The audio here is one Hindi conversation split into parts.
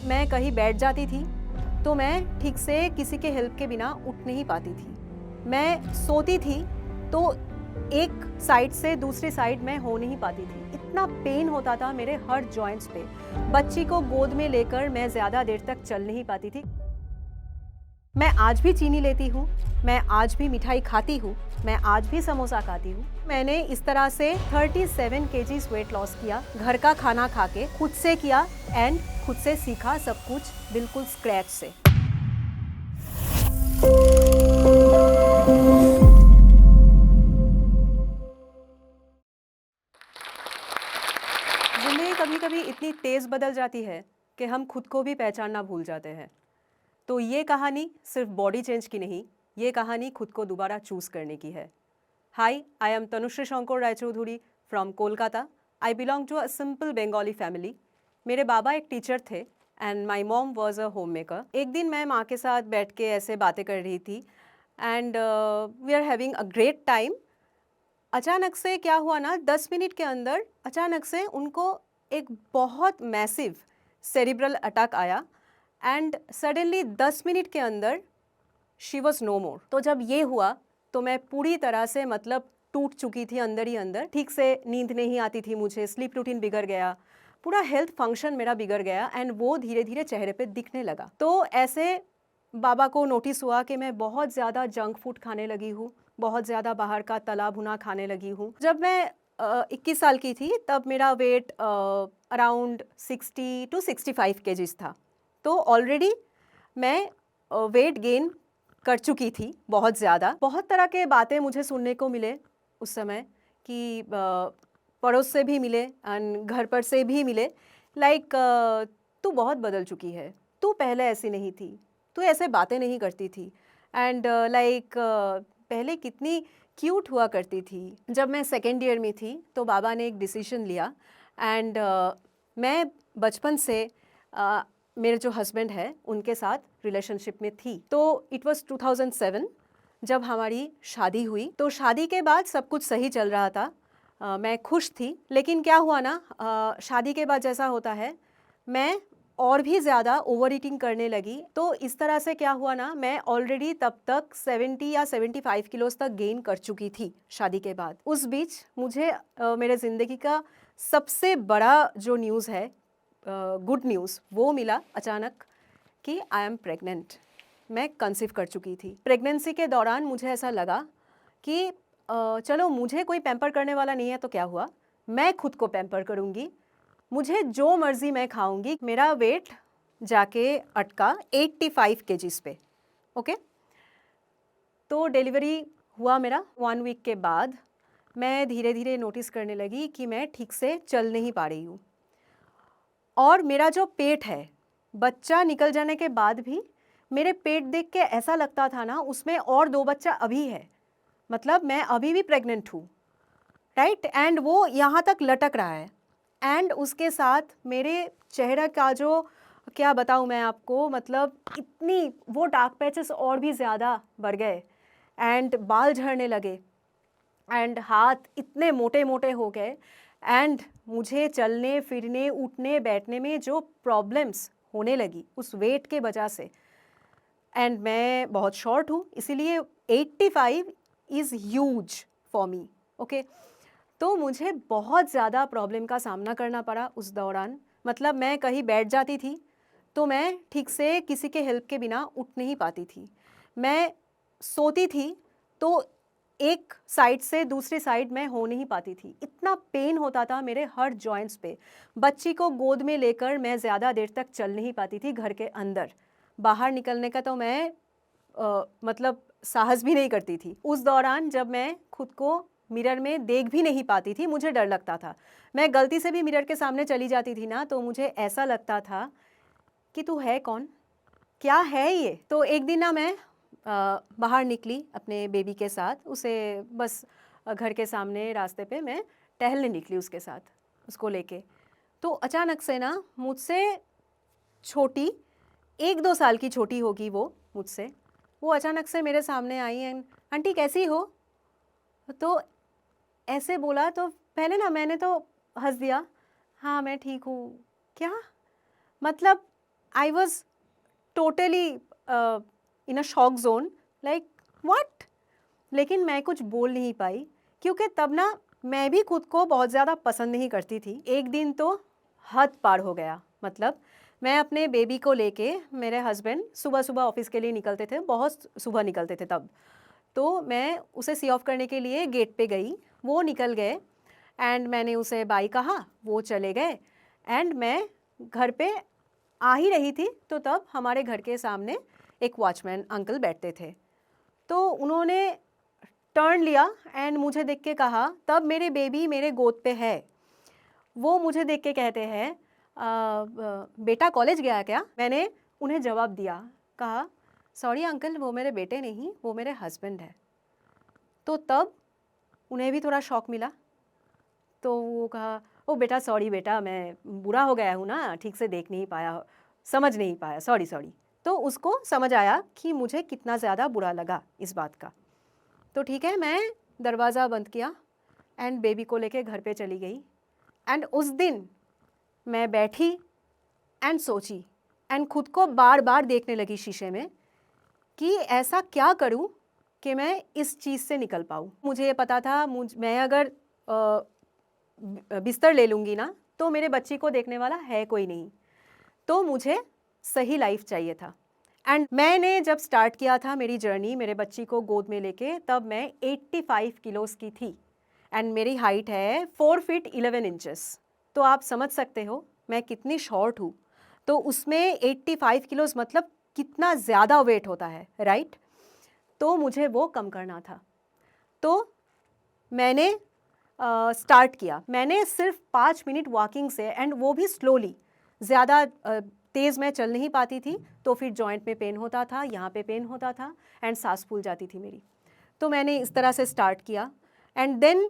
मैं कहीं बैठ जाती थी तो मैं ठीक से किसी के हेल्प के बिना उठ नहीं पाती थी। मैं सोती थी तो एक साइड से दूसरी साइड में हो नहीं पाती थी। इतना पेन होता था मेरे हर जॉइंट्स पे। बच्ची को गोद में लेकर मैं ज़्यादा देर तक चल नहीं पाती थी। मैं आज भी चीनी लेती हूँ, मैं आज भी मिठाई खाती हूँ, मैं आज भी समोसा खाती हूँ। मैंने इस तरह से 37 केजीज वेट लॉस किया, घर का खाना खा के, खुद से किया एंड खुद से सीखा सब कुछ बिल्कुल स्क्रैच से। जिंदगी कभी कभी इतनी तेज बदल जाती है कि हम खुद को भी पहचानना भूल जाते हैं। तो ये कहानी सिर्फ बॉडी चेंज की नहीं, ये कहानी खुद को दोबारा चूज करने की है। Hi, I am Tanushree Shankar Raichoudhuri from Kolkata. I belong to a simple Bengali family. मेरे बाबा एक टीचर थे and my mom was a home maker. एक दिन मैं माँ के साथ बैठ के ऐसे बातें कर रही थी and we are having a great time. अचानक से क्या हुआ ना, 10 मिनट के अंदर अचानक से उनको एक बहुत मैसिव सेरिब्रल अटैक आया एंड सडनली 10 मिनट के अंदर शी वॉज नो मोर। तो जब ये हुआ तो मैं पूरी तरह से मतलब टूट चुकी थी अंदर ही अंदर। ठीक से नींद नहीं आती थी मुझे, स्लीप रूटीन बिगड़ गया, पूरा हेल्थ फंक्शन मेरा बिगड़ गया एंड वो धीरे धीरे चेहरे पे दिखने लगा। तो ऐसे बाबा को नोटिस हुआ कि मैं बहुत ज़्यादा जंक फूड खाने लगी हूँ, बहुत ज़्यादा बाहर का तला भुना खाने लगी हूँ। जब मैं 21 साल की थी तब मेरा वेट अराउंड 60 to 65 केजीज था। तो ऑलरेडी मैं वेट गेन कर चुकी थी बहुत ज़्यादा। बहुत तरह के बातें मुझे सुनने को मिले उस समय कि पड़ोस से भी मिले एंड घर पर से भी मिले, लाइक तू बहुत बदल चुकी है, तू पहले ऐसी नहीं थी, तू ऐसे बातें नहीं करती थी एंड लाइक पहले कितनी क्यूट हुआ करती थी। जब मैं सेकेंड ईयर में थी तो बाबा ने एक डिसीजन लिया एंड मैं बचपन से मेरे जो हस्बैंड है उनके साथ रिलेशनशिप में थी। तो इट वाज 2007 जब हमारी शादी हुई। तो शादी के बाद सब कुछ सही चल रहा था, मैं खुश थी। लेकिन क्या हुआ ना, शादी के बाद जैसा होता है मैं और भी ज़्यादा ओवर ईटिंग करने लगी। तो इस तरह से क्या हुआ ना, मैं ऑलरेडी तब तक 70 या 75 किलोज तक गेन कर चुकी थी शादी के बाद। उस बीच मुझे मेरे ज़िंदगी का सबसे बड़ा जो न्यूज़ है, गुड न्यूज़, वो मिला अचानक कि आई एम प्रेग्नेंट। मैं कंसीव कर चुकी थी। प्रेगनेंसी के दौरान मुझे ऐसा लगा कि चलो मुझे कोई पैम्पर करने वाला नहीं है तो क्या हुआ, मैं खुद को पैम्पर करूँगी, मुझे जो मर्ज़ी मैं खाऊँगी। मेरा वेट जाके अटका 85 केजीज़ पे। ओके, तो डिलीवरी हुआ मेरा 1 वीक के बाद। मैं धीरे धीरे नोटिस करने लगी कि मैं ठीक से चल नहीं पा रही हूँ और मेरा जो पेट है, बच्चा निकल जाने के बाद भी मेरे पेट देख के ऐसा लगता था ना उसमें और 2 बच्चा अभी है, मतलब मैं अभी भी प्रेग्नेंट हूँ, राइट। एंड वो यहाँ तक लटक रहा है एंड उसके साथ मेरे चेहरे का जो, क्या बताऊँ मैं आपको, मतलब इतनी वो डार्क पैचेस और भी ज़्यादा बढ़ गए एंड बाल झड़ने लगे एंड हाथ इतने मोटे मोटे हो गए एंड मुझे चलने फिरने उठने बैठने में जो प्रॉब्लम्स होने लगी उस वेट के वजह से। एंड मैं बहुत शॉर्ट हूँ, इसीलिए 85 is huge for me. Okay, तो मुझे बहुत ज़्यादा प्रॉब्लम का सामना करना पड़ा उस दौरान। मतलब मैं कहीं बैठ जाती थी तो मैं ठीक से किसी के हेल्प के बिना उठ नहीं पाती थी। मैं सोती थी तो एक साइड से दूसरी साइड में हो नहीं पाती थी। इतना पेन होता था मेरे हर जॉइंट्स पे। बच्ची को गोद में लेकर मैं ज़्यादा देर तक चल नहीं पाती थी घर के अंदर। बाहर निकलने का तो मैं मतलब साहस भी नहीं करती थी। उस दौरान जब मैं खुद को मिरर में देख भी नहीं पाती थी, मुझे डर लगता था। मैं गलती से भी मिरर के सामने चली जाती थी ना तो मुझे ऐसा लगता था कि तू है कौन, क्या है ये। तो एक दिन ना मैं बाहर निकली अपने बेबी के साथ, उसे बस घर के सामने रास्ते पे मैं टहलने निकली उसके साथ, उसको लेके। तो अचानक से ना मुझसे छोटी, 1-2 साल की छोटी होगी वो मुझसे, वो अचानक से मेरे सामने आई एंड आंटी कैसी हो। तो ऐसे बोला तो पहले ना मैंने तो हंस दिया, हाँ मैं ठीक हूँ। क्या मतलब I was totally in a shock zone, like what. लेकिन मैं कुछ बोल नहीं पाई क्योंकि तब ना मैं भी खुद को बहुत ज़्यादा पसंद नहीं करती थी। एक दिन तो हद पार हो गया, मतलब मैं अपने बेबी को लेके, मेरे हस्बैंड सुबह सुबह ऑफिस के लिए निकलते थे, बहुत सुबह निकलते थे तब, तो मैं उसे सी ऑफ करने के लिए गेट पे गई, वो निकल गए एंड मैंने उसे बाय कहा, वो चले गए एंड मैं घर पे आ ही रही थी तो तब हमारे घर के सामने एक वॉचमैन अंकल बैठते थे, तो उन्होंने टर्न लिया एंड मुझे देख के कहा, तब मेरे बेबी मेरे गोद पे है, वो मुझे देख के कहते हैं बेटा कॉलेज गया क्या? मैंने उन्हें जवाब दिया, कहा सॉरी अंकल, वो मेरे बेटे नहीं, वो मेरे हस्बैंड है। तो तब उन्हें भी थोड़ा शॉक मिला, तो वो कहा ओ बेटा सॉरी बेटा, मैं बुरा हो गया हूँ ना, ठीक से देख नहीं पाया, समझ नहीं पाया, सॉरी सॉरी। तो उसको समझ आया कि मुझे कितना ज़्यादा बुरा लगा इस बात का। तो ठीक है, मैं दरवाज़ा बंद किया एंड बेबी को लेके घर पे चली गई एंड उस दिन मैं बैठी एंड सोची एंड खुद को बार बार देखने लगी शीशे में कि ऐसा क्या करूं कि मैं इस चीज़ से निकल पाऊं। मुझे ये पता था मैं अगर बिस्तर ले लूँगी ना तो मेरे बच्ची को देखने वाला है कोई नहीं, तो मुझे सही लाइफ चाहिए था। एंड मैंने जब स्टार्ट किया था मेरी जर्नी मेरे बच्ची को गोद में लेके, तब मैं 85 किलोज़ की थी एंड मेरी हाइट है 4 फीट 11 इंचेस। तो आप समझ सकते हो मैं कितनी शॉर्ट हूँ, तो उसमें 85 किलोज़ मतलब कितना ज़्यादा वेट होता है, राइट? तो मुझे वो कम करना था, तो मैंने स्टार्ट किया। मैंने सिर्फ 5 मिनट वॉकिंग से, एंड वो भी स्लोली, ज़्यादा तेज़ मैं चल नहीं पाती थी, तो फिर जॉइंट में पेन होता था, यहाँ पे पेन होता था एंड सांस फूल जाती थी मेरी। तो मैंने इस तरह से स्टार्ट किया एंड देन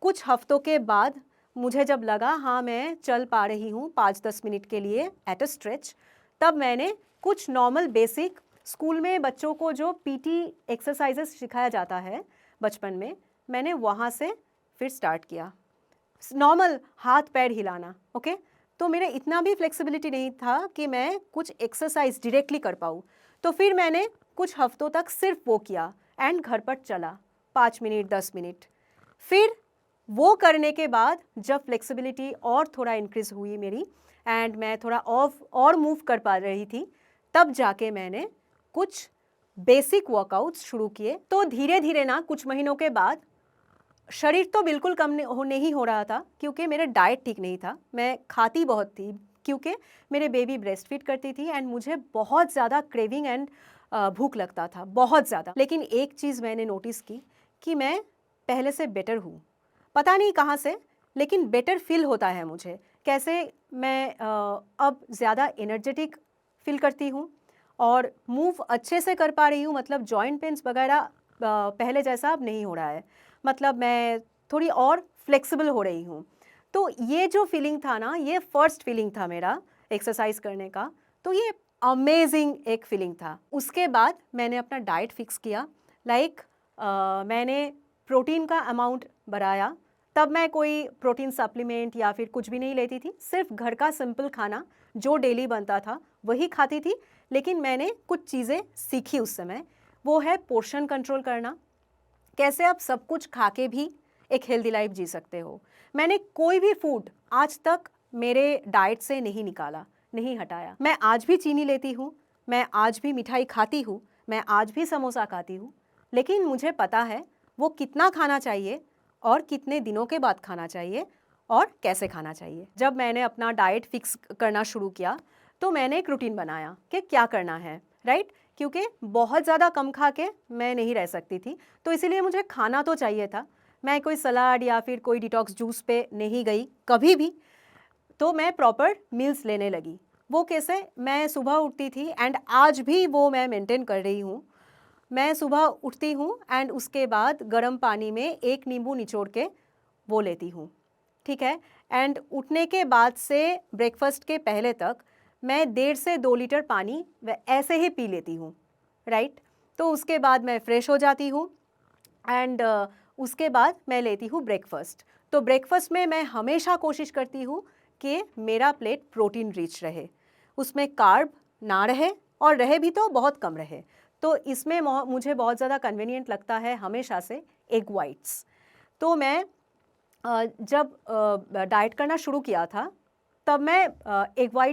कुछ हफ्तों के बाद मुझे जब लगा हाँ मैं चल पा रही हूँ 5-10 मिनट के लिए एट अ स्ट्रेच, तब मैंने कुछ नॉर्मल बेसिक स्कूल में बच्चों को जो पीटी एक्सरसाइजेस सिखाया जाता है बचपन में, मैंने वहाँ से फिर स्टार्ट किया नॉर्मल हाथ पैर हिलाना, ओके। तो मेरे इतना भी फ्लेक्सिबिलिटी नहीं था कि मैं कुछ एक्सरसाइज डायरेक्टली कर पाऊँ, तो फिर मैंने कुछ हफ्तों तक सिर्फ वो किया एंड घर पर चला 5 मिनट 10 मिनट। फिर वो करने के बाद जब फ्लेक्सिबिलिटी और थोड़ा इंक्रीज हुई मेरी एंड मैं थोड़ा ऑफ और मूव कर पा रही थी, तब जाके मैंने कुछ बेसिक वर्कआउट्स शुरू किए। तो धीरे धीरे ना कुछ महीनों के बाद शरीर तो बिल्कुल कम नहीं हो रहा था क्योंकि मेरा डाइट ठीक नहीं था, मैं खाती बहुत थी क्योंकि मेरे बेबी ब्रेस्ट फीड करती थी एंड मुझे बहुत ज़्यादा क्रेविंग एंड भूख लगता था, बहुत ज़्यादा। लेकिन एक चीज़ मैंने नोटिस की कि मैं पहले से बेटर हूँ, पता नहीं कहाँ से, लेकिन बेटर फील होता है मुझे। कैसे? मैं अब ज़्यादा एनर्जेटिक फील करती हूँ और मूव अच्छे से कर पा रही हूँ, मतलब जॉइंट पेन्स वगैरह पहले जैसा अब नहीं हो रहा है, मतलब मैं थोड़ी और फ्लेक्सिबल हो रही हूँ। तो ये जो फीलिंग था ना, ये फर्स्ट फीलिंग था मेरा एक्सरसाइज करने का, तो ये अमेजिंग एक फीलिंग था। उसके बाद मैंने अपना डाइट फिक्स किया, लाइक मैंने प्रोटीन का अमाउंट बढ़ाया। तब मैं कोई प्रोटीन सप्लीमेंट या फिर कुछ भी नहीं लेती थी, सिर्फ घर का सिंपल खाना जो डेली बनता था वही खाती थी। लेकिन मैंने कुछ चीज़ें सीखी उस समय, वो है पोर्शन कंट्रोल करना, कैसे आप सब कुछ खा के भी एक हेल्दी लाइफ जी सकते हो। मैंने कोई भी फूड आज तक मेरे डाइट से नहीं निकाला, नहीं हटाया। मैं आज भी चीनी लेती हूँ, मैं आज भी मिठाई खाती हूँ, मैं आज भी समोसा खाती हूँ, लेकिन मुझे पता है वो कितना खाना चाहिए और कितने दिनों के बाद खाना चाहिए और कैसे खाना चाहिए। जब मैंने अपना डाइट फिक्स करना शुरू किया तो मैंने एक रूटीन बनाया कि क्या करना है, राइट? क्योंकि बहुत ज़्यादा कम खा के मैं नहीं रह सकती थी, तो इसीलिए मुझे खाना तो चाहिए था। मैं कोई सलाद या फिर कोई डिटॉक्स जूस पे नहीं गई कभी भी, तो मैं प्रॉपर मील्स लेने लगी। वो कैसे? मैं सुबह उठती थी एंड आज भी वो मैं मेंटेन कर रही हूँ। मैं सुबह उठती हूँ एंड उसके बाद गर्म पानी में एक नींबू निचोड़ के वो लेती हूँ, ठीक है? एंड उठने के बाद से ब्रेकफास्ट के पहले तक मैं 1.5 से 2 लीटर पानी ऐसे ही पी लेती हूँ, राइट? तो उसके बाद मैं फ्रेश हो जाती हूँ एंड उसके बाद मैं लेती हूँ ब्रेकफास्ट। तो ब्रेकफास्ट में मैं हमेशा कोशिश करती हूँ कि मेरा प्लेट प्रोटीन रिच रहे। उसमें कार्ब ना रहे और रहे भी तो बहुत कम रहे। तो इसमें मुझे बहुत ज़्यादा कन्वीनियंट लगता है हमेशा से एग वाइट्स। तो मैं जब डाइट करना शुरू किया था तब मैं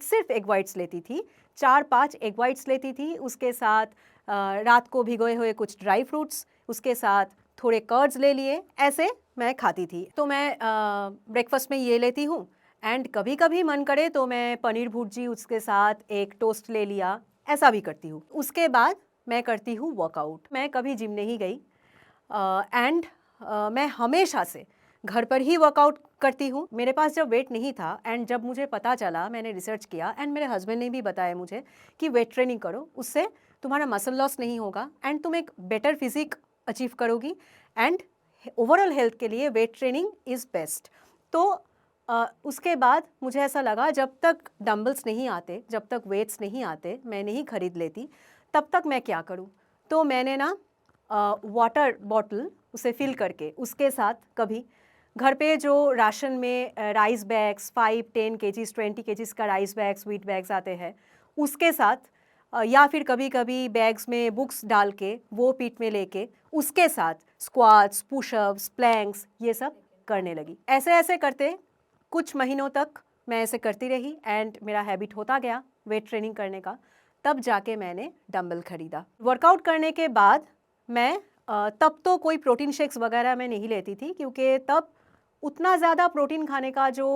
सिर्फ एग वाइट्स लेती थी, 4-5 एग वाइट्स लेती थी, उसके साथ रात को भिगोए हुए कुछ ड्राई फ्रूट्स, उसके साथ थोड़े कर्ड्स ले लिए, ऐसे मैं खाती थी। तो मैं ब्रेकफास्ट में ये लेती हूँ एंड कभी कभी मन करे तो मैं पनीर भुर्जी उसके साथ एक टोस्ट ले लिया, ऐसा भी करती हूँ। उसके बाद मैं करती हूँ वर्कआउट। मैं कभी जिम नहीं गई एंड मैं हमेशा से घर पर ही वर्कआउट करती हूँ। मेरे पास जब वेट नहीं था एंड जब मुझे पता चला, मैंने रिसर्च किया एंड मेरे हस्बैंड ने भी बताया मुझे कि वेट ट्रेनिंग करो, उससे तुम्हारा मसल लॉस नहीं होगा एंड तुम एक बेटर फिजिक अचीव करोगी एंड ओवरऑल हेल्थ के लिए वेट ट्रेनिंग इज़ बेस्ट। तो उसके बाद मुझे ऐसा लगा जब तक डंबल्स नहीं आते, जब तक वेट्स नहीं आते, मैं नहीं खरीद लेती, तब तक मैं क्या करूँ। तो मैंने ना वाटर बॉटल उसे फिल करके उसके साथ कभी घर पे जो राशन में राइस बैग्स 5-10 केजीज 20 केजीज का राइस बैग्स व्हीट बैग्स आते हैं, उसके साथ या फिर कभी कभी बैग्स में बुक्स डाल के वो पीठ में लेके उसके साथ स्क्वाट्स, पुशअप्स, प्लैंक्स ये सब करने लगी। ऐसे ऐसे करते कुछ महीनों तक मैं ऐसे करती रही एंड मेरा हैबिट होता गया वेट ट्रेनिंग करने का। तब जाके मैंने डंबल खरीदा। वर्कआउट करने के बाद मैं तब तो कोई प्रोटीन शेक्स वगैरह मैं नहीं लेती थी, क्योंकि तब उतना ज़्यादा प्रोटीन खाने का जो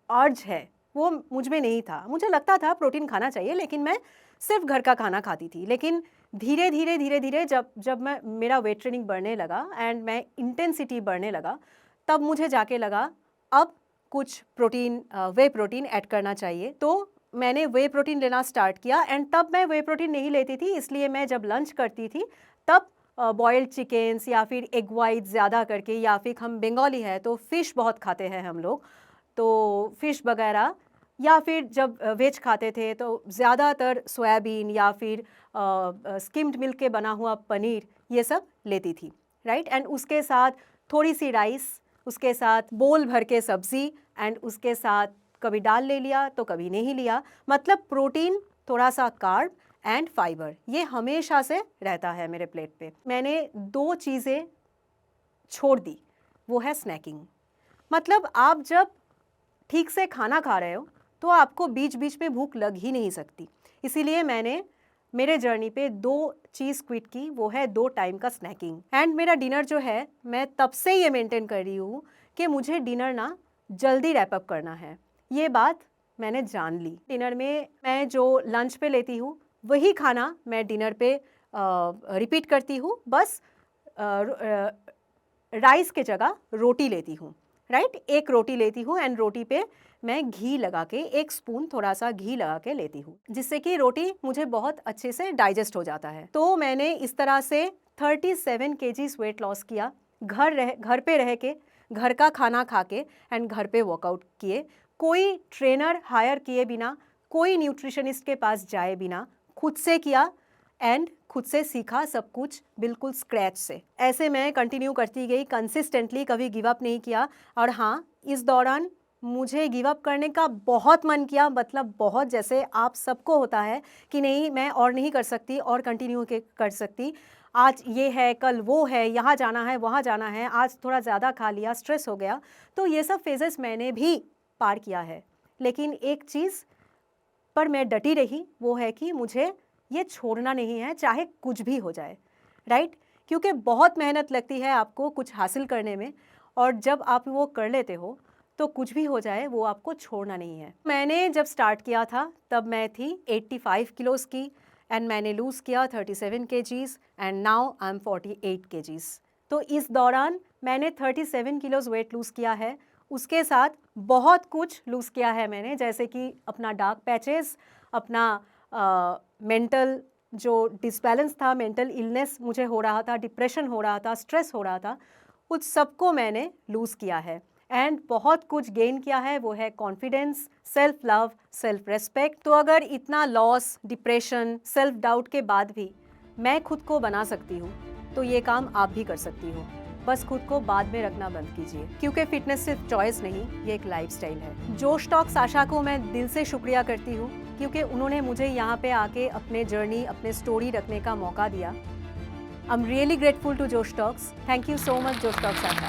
अर्ज है वो मुझ में नहीं था। मुझे लगता था प्रोटीन खाना चाहिए, लेकिन मैं सिर्फ घर का खाना खाती थी। लेकिन धीरे धीरे जब मेरा वेट ट्रेनिंग बढ़ने लगा एंड मैं इंटेंसिटी बढ़ने लगा, तब मुझे जाके लगा अब कुछ प्रोटीन वे प्रोटीन ऐड करना चाहिए। तो मैंने वे प्रोटीन लेना स्टार्ट किया एंड तब मैं वे प्रोटीन नहीं लेती थी, इसलिए मैं जब लंच करती थी तब बॉइल्ड चिकन्स या फिर एग वाइट ज़्यादा करके, या फिर हम बंगाली है तो फ़िश बहुत खाते हैं हम लोग, तो फ़िश वगैरह, या फिर जब वेज खाते थे तो ज़्यादातर सोयाबीन या फिर स्किम्ड मिल्क के बना हुआ पनीर, ये सब लेती थी, राइट। एंड उसके साथ थोड़ी सी राइस, उसके साथ बोल भर के सब्ज़ी एंड उसके साथ कभी दाल ले लिया तो कभी नहीं लिया। मतलब प्रोटीन, थोड़ा सा कार्ब एंड फाइबर, ये हमेशा से रहता है मेरे प्लेट पे। मैंने 2 चीज़ें छोड़ दी, वो है स्नैकिंग। मतलब आप जब ठीक से खाना खा रहे हो तो आपको बीच बीच में भूख लग ही नहीं सकती। इसीलिए मैंने मेरे जर्नी पे 2 चीज़ क्विट की, वो है 2 टाइम का स्नैकिंग एंड मेरा डिनर जो है, मैं तब से ये मेंटेन कर रही हूँ कि मुझे डिनर ना जल्दी रैप अप करना है। ये बात मैंने जान ली। डिनर में मैं जो लंच पे लेती हूँ वही खाना मैं डिनर पे रिपीट करती हूँ, बस राइस के जगह रोटी लेती हूँ, राइट। एक रोटी लेती हूँ एंड रोटी पे मैं घी लगा के, 1 स्पून थोड़ा सा घी लगा के लेती हूँ, जिससे कि रोटी मुझे बहुत अच्छे से डाइजेस्ट हो जाता है। तो मैंने इस तरह से 37 केजीज वेट लॉस किया, घर पे रह के, घर का खाना खा के एंड घर पे वर्कआउट किए, कोई ट्रेनर हायर किए बिना, कोई न्यूट्रिशनिस्ट के पास जाए बिना, खुद से किया एंड खुद से सीखा सब कुछ बिल्कुल स्क्रैच से। ऐसे मैं कंटिन्यू करती गई कंसिस्टेंटली, कभी गिव अप नहीं किया। और हाँ, इस दौरान मुझे गिव अप करने का बहुत मन किया, मतलब बहुत, जैसे आप सबको होता है कि नहीं मैं और नहीं कर सकती और कंटिन्यू कर सकती, आज ये है कल वो है, यहाँ जाना है वहाँ जाना है, आज थोड़ा ज़्यादा खा लिया, स्ट्रेस हो गया। तो ये सब फेजेस मैंने भी पार किया है, लेकिन एक चीज़ पर मैं डटी रही, वो है कि मुझे ये छोड़ना नहीं है, चाहे कुछ भी हो जाए, राइट। क्योंकि बहुत मेहनत लगती है आपको कुछ हासिल करने में, और जब आप वो कर लेते हो तो कुछ भी हो जाए वो आपको छोड़ना नहीं है। मैंने जब स्टार्ट किया था तब मैं थी 85 किलोज़ की एंड मैंने लूज़ किया 37 kgs and now I am 48 kgs. तो इस दौरान मैंने 37 किलोज़ वेट लूज़ किया है, उसके साथ बहुत कुछ लूज़ किया है मैंने, जैसे कि अपना डार्क पैचेस, अपना मेंटल जो डिसबैलेंस था, मेंटल इलनेस मुझे हो रहा था, डिप्रेशन हो रहा था, स्ट्रेस हो रहा था, उस सबको मैंने लूज़ किया है एंड बहुत कुछ गेन किया है, वो है confidence, self love, self respect. तो अगर इतना लॉस, डिप्रेशन, सेल्फ डाउट के बाद भी मैं खुद को बना सकती हूँ, तो ये काम आप भी कर सकती हो। बस खुद को बाद में रखना बंद कीजिए, क्योंकि फिटनेस सिर्फ चॉइस नहीं, ये एक लाइफस्टाइल है। जोश टॉक्स आशा को मैं दिल से शुक्रिया करती हूँ, क्योंकि उन्होंने मुझे यहाँ पे आके अपने जर्नी, अपने स्टोरी रखने का मौका दिया। I am really grateful to Josh Talks. Thank you so much Josh Talks Asha.